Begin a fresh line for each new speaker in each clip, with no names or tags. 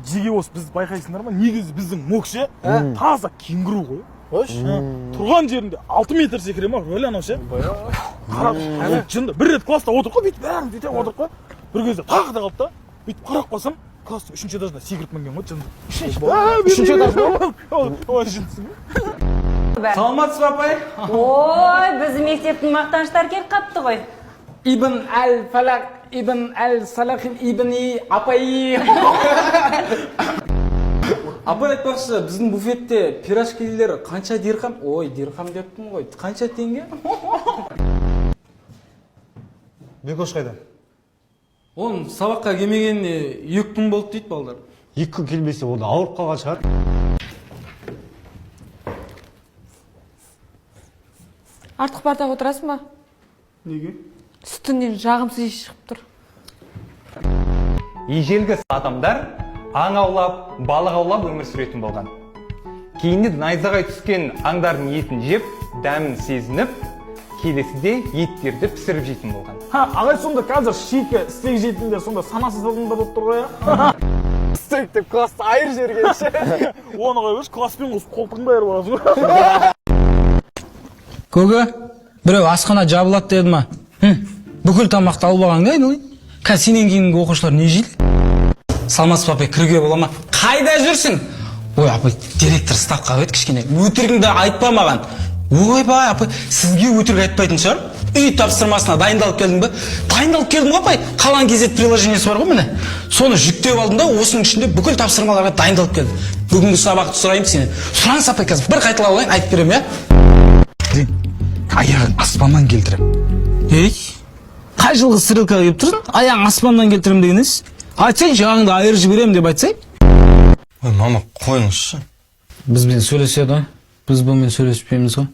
жеге осы біз байқайсыңдар ма? Негізі біздің мокше таза кенгуру ғой. Қойш. Тұрған жерінде 6 метр секіре ма? Өлі анау ше. Қарап, жынды бір рет класста отырып қой, бүйтіп бәрін бүйтіп отырып қой. Бір кезде тағы да қалып та, бүйтіп қарап қалсам, класстың 3-ші этажына секіріп мінген ғой жынды.
3-ші этаж ба?
Ой, жындысың.
Саламатсыз ба, апай?
Ой, біздің мектептің мақтаныштар келіп қапты ғой.
Ибн әл-Фалақ, Ибн әл-Салахин, Ибн-и апай. Апай айтпақшы, біздің буфетте пирожкилер қанша дирхам? Ой, дирхам деппін ғой. Қанша теңге?
Бекош қайда?
Оның сабаққа келмегеніне 2 күн болды дейді балдар.
2 күн келмесе оны ауырып қалған шығар.
Артық партаға отырасың ба?
Неге?
Сүтінен жағымсыз иіс шығып тұр.
Ежелгі адамдар аң аулап, балық аулап өмір сүретін болған. Кейіннен найзағай түскен аңдардың етін жеп, дәмін сезініп, келесіде еттерді пісіріп жейтін болған.
Ағай сонда қазір шикі стейк жейтіндер сонда санасыз адамдар болып тұр ғой.
Стейк деп класты айыр жерге ше.
Оны қойғыш класспен қосып қолтығыңды айырып аласың.
Көге, біреу асхана жабылады деді ма? Бүкіл тамақты албаған ғой, айналайын. Қазір сенен кейінгі оқушылар не жейді? Салмас папай, кіруге бола ма? Қайда жүрсің? Ой, апай, директор ставқа қойды кішкене. Өтірігіңді айтпа маған. Ойбай, апай, сізге өтірік айтпайтын шығар. Үй тапсырмасына дайындалып келдің бе? Дайындалып келдің ғой, апай. Қалан кезет приложениесі бар ғой міне. Соны жүктеп алдым да, осының ішінде бүкіл тапсырмаларға дайындалып келді. Бүгінгі сабақты сұрайын сенен. Сұраңыз, апай, қазір бір қайталап алайын, айтып беремін, я? Аяғын аспаннан келтірем. Ей, қай жылғы стрелкаға келіп тұрсың? Аяғын аспаннан келтірем деген ес. Айтсай, жағыңды айыр жіберем деп айтсай.
Ой, мама, қойыңызшы.
Бізбен сөйлеседі ғой. Біз бұнымен сөйлеспейміз ғой.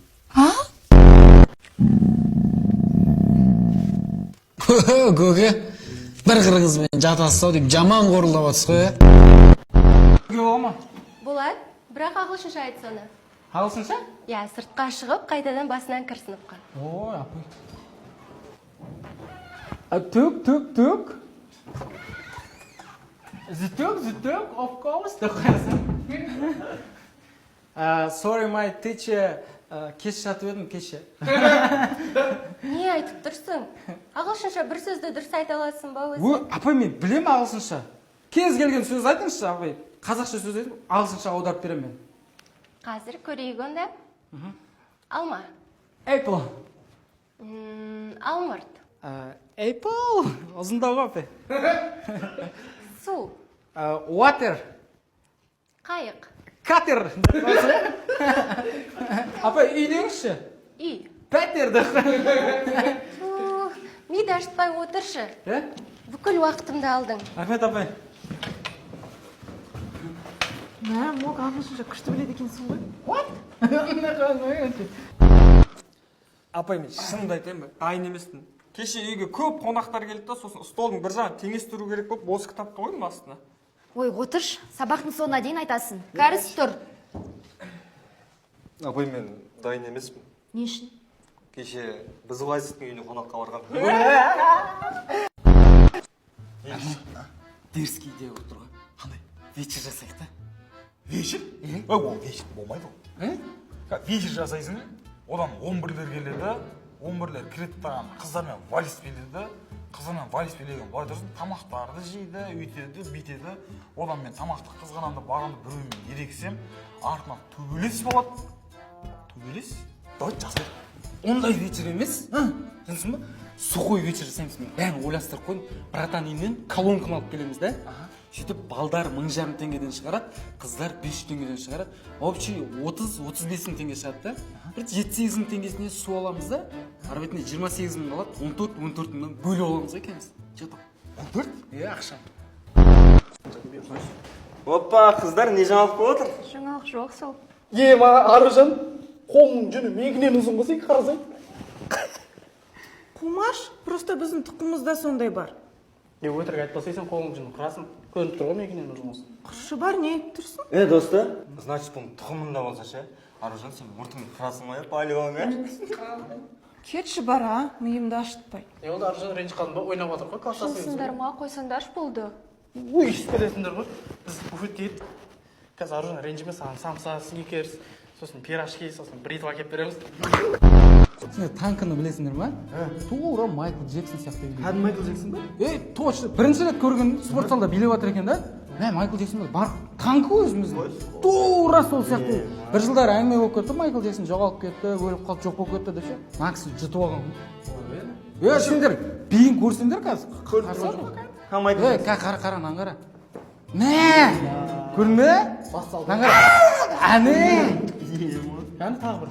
Көке, бір қырғызбен жатасыз деп жаман қорылдап атсыз ғой, е?
Көге бола ма?
Болады, бірақ ағылшынша айт соны.
Ағылшынша?
Я, сыртқа шығып, қайтадан басынан кір сыныпқа.
Ой, апай. Түк. Зүтік, of course. Sorry, my teacher. Кеш жатып едім, кеше.
Не айтып тұрсың? Ағылшынша бір сөзді дұрыс айта аласың ба өзі?
Ой, апай, мен білем ағылшынша. Кез келген сөз айтыңызшы, апай. Қазақша сөз айтып, ағылшынша аударып берем мен.
Қазір көрейік онда. Алма.
Apple.
Алмұрт.
Apple. Ұзындау апай.
Су.
Water.
Қайық.
Катер. Апай, үй деңізші?
Үй.
Пәтерді.
Миді ашытпай отыршы. Бүкіл уақытымды алдың.
Рахмет, апай.
Мә, мог ағылшынша күшті біледі екенсің ғой.
What? Апай, мен шынымды айтайын ба? Дайын емеспін. Кеше үйге көп қонақтар келді да, сосын столдың бір жағын теңестіру керек болып, осы кітапты қойдым астына.
Ой, отырш, сабақтың соңына дейін айтасың. Кәріс тұр.
Апай, мен дайын емеспін.
Не үшін?
Кеше біз Лайзиктің үйіне қонаққа барған.
Дерзкий идея болып тұр ғой. Қандай? Вечер жасайық та.
Вечер? Ол вечер болмайды ғой. Вечер жасайсың, одан 11-лер келеді, 11-лер кіреді таған қыздармен вальс биледі, қыздармен вальс билеген былай тұрсын, тамақтарды жейді, өйтеді, бүйтеді. Одан мен тамақты қызғанамды барғанды біреумен ерексем, артынан төбелес болады. Төбелес? Давай жасайық.
Ондай вечер емес. Жынсың ба? Сухой вечер жасаймыз. Мен бәрін ойластырып қойдым. Братан үйінен колонканы алып келеміз да. Сөйтіп балдар 1500 теңгеден шығарады, қыздар 500 теңгеден шығарады. Общий 30-35 теңге шығады да. Бір 7-8 теңгесіне су аламыз да. Ары бетінде 28 мың алады, 14 мыңнан бөліп аламыз екенбіз. Жетіп. 14? Ақша.
Опа, қыздар не жаңалық болып отыр?
Жаңалық жоқ сол.
Аружан, қолың жүні мегінен ұзын қылсың, қарасай.
Қумаш, просто біздің тұқымызда сондай бар.
Өтірік айтпасайсың, қолың жүні қырасың. Көрініп тұр ғой мекенен ұзын болсын.
Құршы бар, не айтып тұрсың?
Досты, значит, бұл тұқымында болса ше. Аружан, сен мұртыңды қырасың ғой, полигонға.
Кетші бар, миымды ашытпай.
Олда Аружан ренжі қалдың ба, ойнап отыр ғой, кластасыңыз.
Шынсындар ма, қойсаңдаршы болды.
ой естіп келесіңдер ғой біз буфетке кеттік қазір аружан ренжіме саған самса сникерс сосын пирожки сосын бритва әкеліп береміз сендер танкіні білесіңдер ма тура майкл джексон сияқты кәдімгі майкл джексон ба точно бірінші рет көрген спортзалда билеп жатыр екен да майкл джексон бар танкі ғой өзіміздің тура сол сияқты бір жылдары әңгіме болып кетті майкл джексон жоғалып кетті өліп қалды жоқ болып кетті деп ше мына кісі жұтып алған сендер биін көрсеңдер қазір қара мынаны қара мә көрдің бе мынаны қара әне тағы бір